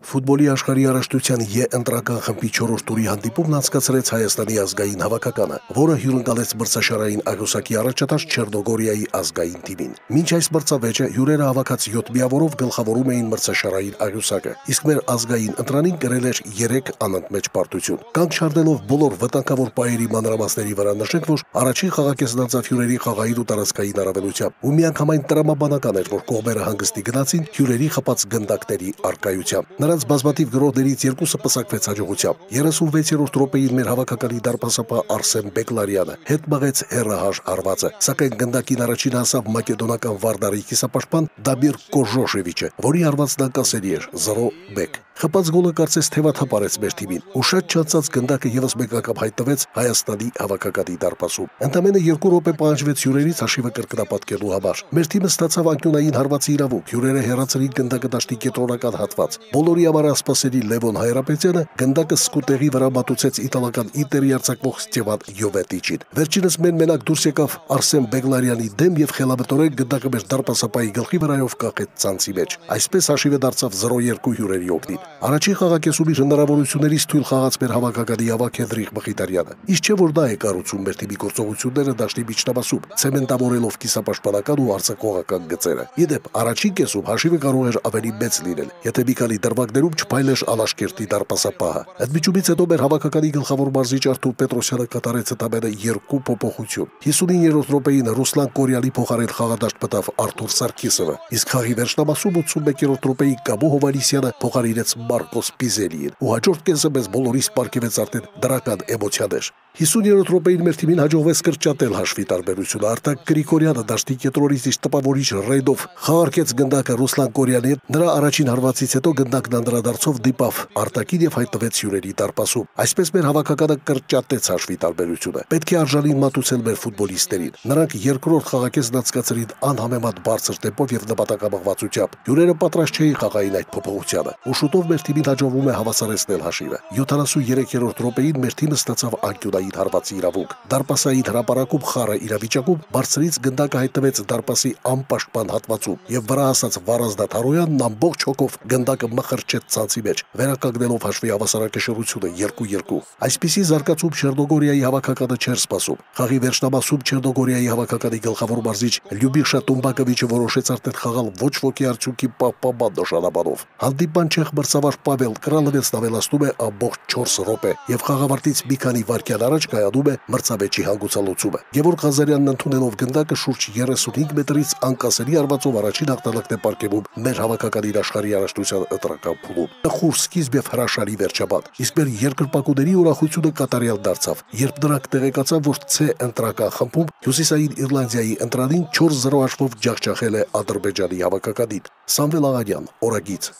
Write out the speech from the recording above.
Ֆուտբոլի աշխարհի առաջնության Ե ընտրական խմբի 4-րդ տուրի հանդիպումն անցկացրեց Հայաստանի ազգային հավաքականը, որը հյուրընկալեց մրցաշարային աղյուսակի առաջատար Չեռնոգորիայի ազգային թիմին։ Մինչ այս մրցավեճը հյուրերը հավաքած 7 միավորով գլխավորում էին մրցաշարային աղյուսակը, իսկ մեր ազգային ընտրանին կրել էր 3 անընդմեջ պարտություն։ Կանգ չառնելով բոլոր վտանգավոր պայերի մանրամասների վրա նշենք, որ առաջին խաղակեսն անցավ հյուրերի խաղային ու տարածքային առավելությամբ, ու միանգամայն տրամաբանական էր, որ կողմերը հանգստի գնացին հյուրերի խփած գնդակների առկայությամբ։ Նրանց բազմաթիվ գրողներից երկուսը պսակվեց հաջողությամբ։ 36-րդ րոպեին մեր հավաքականի դարպասապահ Արսեն Բեգլարյանը հետ մղեց հեռահար հարվածը, սակայն գնդակին առաջին հասավ մակեդոնական Վարդարի կիսապաշտպան Դամիր Կոժոշևիչը, որի հարվածն անկասելի էր 0-1։ Խփած գոլը կարծես թևաթափ արեց մեր թիմին, ու շատ չանցած գնդակը եւս մեկ անգամ հայտնվեց Հայաստանի հավաքականի դարպասում։ Ընդամենը 2 րոպե պահանջվեց հյուրերից հաշիվը կրկնապատկելու համար։ Մեր թիմը ստացավ անկյունային հարվածի իրավունք, հյուրերը հեռացրին գնդակը դաշտի կենտրոնական հատված։ Բոլորի համար ասպասելի Լևոն Հայրապետյանը գնդակը սկուտեղի վրա մատուցեց իտալական Ինտերի արձակվող Ստեվան Յովետիչին։ Վերջինս մենակ դուրս եկավ Արսեն Բեգլարյանի դեմ եւ խելամտորեն գնդակը մեր դարպասապահի գլխի վրայով կախեց ցանցի մեջ։ Այսպես հաշիվը դարձավ 0-2 հյուրերի օգտին։ Առաջին խաղակեսում իր հնարավորություններից թույլ խաղաց մեր հավաքականի ավագ Հենրիխ Մխիթարյանը։ Իսկ չէ որ դա է կառուցում մեր թիմի գործողությունները դաշտի միջնաբասում, ցեմենտավորելով կիսապաշտպանական ու արձակողական գծերը։ Իդեպ առաջին կեսում հաշիվը կարող էր ավելի մեծ լինել, եթե մի քանի դրվագներում չփայլեր Ալաշկերտի դարպասապահը։ Ընդմիջումից հետո մեր հավաքականի գլխավոր մարզիչ Արթուր Պետրոսյանը կատարեց ընդամենը 2 փոփոխություն։ 59-րդ րոպեին Ռուսլան Կորյալի փոխարեն խաղադաշտ մտավ Արթուր Սարգիսովը, իսկ խաղի վերջնամասում 81-րդ րոպեին Կաբո Հովհաննիսյանը փոխարինեց Մարկոս Պիզելիին, ու հաջորդ կեսը մեզ բոլորիս պարգևեց արդեն դրական էմոցիաներ։ 50-րդ րոպեին մեր թիմին հաջողվեց կրճատել հաշվի տարբերությունը։ Արտակ Գրիգորյանը դաշտի կենտրոնից իր տպավորիչ ռեյդով խաղարկեց գնդակը Ռուսլան Կորյալին, նրա առաջին հարվածից հետո գնդակն անդրադարձով դիպավ Արտակին եւ հայտնվեց հյուրերի դարպասում։ Այսպես մեր հավաքականը կրճատեց հաշվի տարբերությունը։ Պետք է արժանին մատուցել մեր ֆուտբոլիստերին։ Նրանք երկրորդ խաղակեսն անցկացրին անհամեմատ բարձր տեմպով եւ նպատակամղվածությամբ։ Հյուրերը պատրաստ չէին խաղային այդ փոփոխությանը, ու շուտով մեր թիմին հաջողվում է հավասարեցնել հաշիվը։ 73-րդ րոպեին մեր թիմը ստացավ անկյունային հարվածի իրավունք։ Դարպասային հրապարակում խառը իրավիճակում բարձրից գնդակը հայտնվեց դարպասի անպաշտպան հատվածում եւ վրա հասած Վարազդա Թարոյանն ամբողջ հոգով գնդակը մխրճեց ցանցի մեջ, վերականգնելով հաշվի հավասարակշռությունը 2-2։ Այսպիսի զարգացում Չեռնոգորիայի հավաքականը չէր սպասում։ Խաղի վերջնամասում Չեռնոգորիայի հավաքականի գլխավոր մարզիչ Լյուբիշա Տումբակովիչը որոշեց արդեն խաղալ ոչ ոքի արդյունքի պահպանման նշանաբանով։ Հանդիպման չեխ մրցավար Պավել Կրալովեցն ավելացնում է ամբողջ 4 րոպե եւ խաղավարտից մի քանի վայրկյան առաջ կայանում է մրցավեճի հանգուցալուծումը։ Գևորգ Ղազարյանն ընդունելով գնդակը շուրջ 35 մետրից անկասելի արվածով առաջին աղտանակն է պարգևում մեր հավաքականի աշխարհի առաջնության ընտրական փուլում։ Խուր սկիզբ եւ հրաշալի վերջաբան, իսկ մեր երկրպագուների ուրախությունը կատարյալ դարձավ, երբ նրանք տեղեկացան, որ C ընտրական խմբում Հյուսիսային Իռլանդիայի ընտրանին 4-0 հաշվով ջախջախել է Ադրբեջանի հավաքականին։ Սամվել Աղանյան, Օրագիծ։